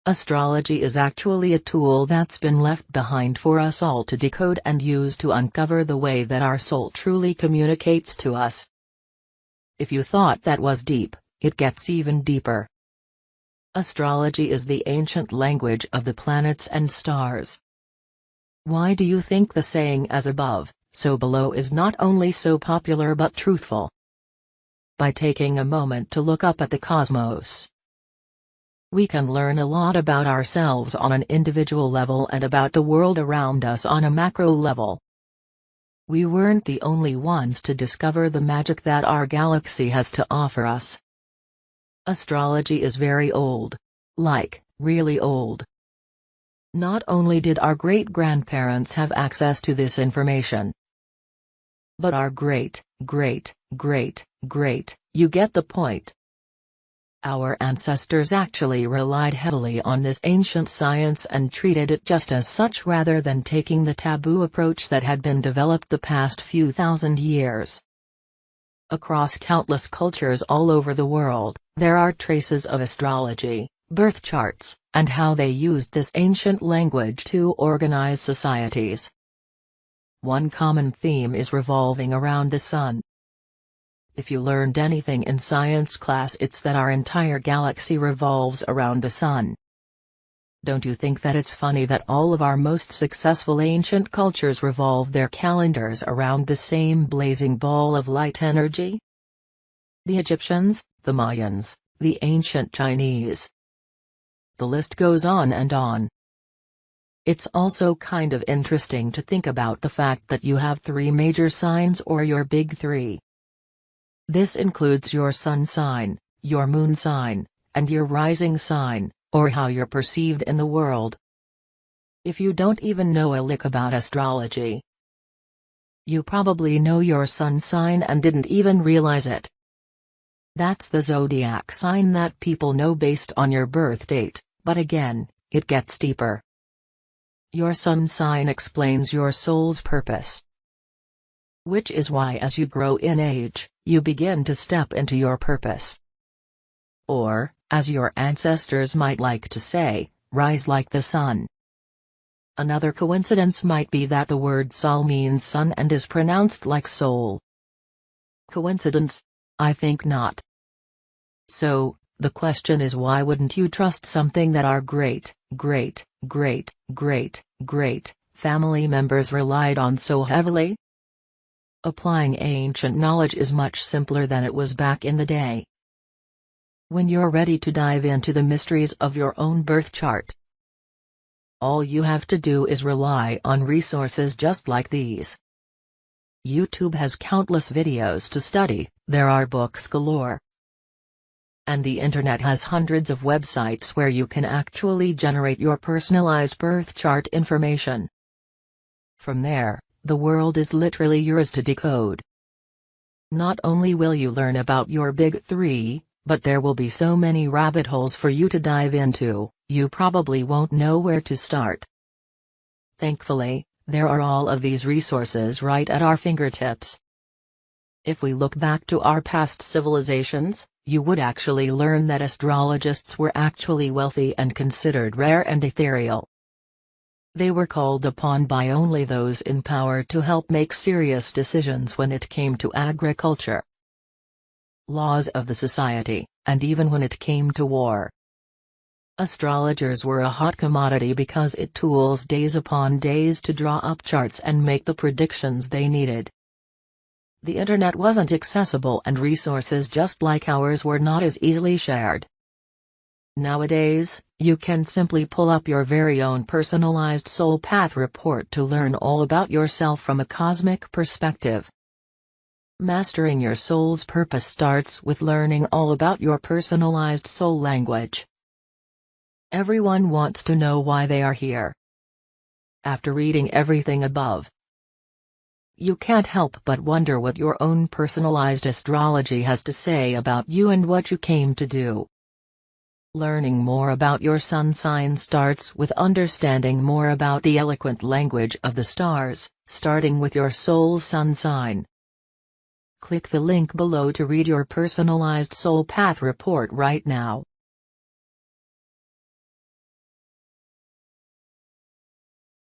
Astrology is actually a tool that's been left behind for us all to decode and use to uncover the way that our soul truly communicates to us. If you thought that was deep, it gets even deeper. Astrology is the ancient language of the planets and stars. Why do you think the saying "as above, so below" is not only so popular but truthful? By taking a moment to look up at the cosmos, we can learn a lot about ourselves on an individual level and about the world around us on a macro level. We weren't the only ones to discover the magic that our galaxy has to offer us. Astrology is very old. Like, really old. Not only did our great-grandparents have access to this information, but our you get the point. Our ancestors actually relied heavily on this ancient science and treated it just as such rather than taking the taboo approach that had been developed the past few thousand years. Across countless cultures all over the world, there are traces of astrology, birth charts, and how they used this ancient language to organize societies. One common theme is revolving around the sun. If you learned anything in science class, it's that our entire galaxy revolves around the sun. Don't you think that it's funny that all of our most successful ancient cultures revolve their calendars around the same blazing ball of light energy? The Egyptians, the Mayans, the ancient Chinese. The list goes on and on. It's also kind of interesting to think about the fact that you have 3 major signs, or your big 3. This includes your sun sign, your moon sign, and your rising sign, or how you're perceived in the world. If you don't even know a lick about astrology, you probably know your sun sign and didn't even realize it. That's the zodiac sign that people know based on your birth date, but again, it gets deeper. Your sun sign explains your soul's purpose. Which is why as you grow in age, you begin to step into your purpose. Or, as your ancestors might like to say, rise like the sun. Another coincidence might be that the word sol means sun and is pronounced like soul. Coincidence? I think not. So, the question is, why wouldn't you trust something that our great family members relied on so heavily? Applying ancient knowledge is much simpler than it was back in the day. When you're ready to dive into the mysteries of your own birth chart, all you have to do is rely on resources just like these. YouTube has countless videos to study, there are books galore. And the internet has hundreds of websites where you can actually generate your personalized birth chart information. From there, the world is literally yours to decode. Not only will you learn about your big 3, but there will be so many rabbit holes for you to dive into, you probably won't know where to start. Thankfully, there are all of these resources right at our fingertips. If we look back to our past civilizations, you would actually learn that astrologists were actually wealthy and considered rare and ethereal. They were called upon by only those in power to help make serious decisions when it came to agriculture, laws of the society, and even when it came to war. Astrologers were a hot commodity because it tools days upon days to draw up charts and make the predictions they needed. The internet wasn't accessible and resources just like ours were not as easily shared. Nowadays, you can simply pull up your very own personalized soul path report to learn all about yourself from a cosmic perspective. Mastering your soul's purpose starts with learning all about your personalized soul language. Everyone wants to know why they are here. After reading everything above, you can't help but wonder what your own personalized astrology has to say about you and what you came to do. Learning more about your sun sign starts with understanding more about the eloquent language of the stars, starting with your soul's sun sign. Click the link below to read your personalized soul path report right now.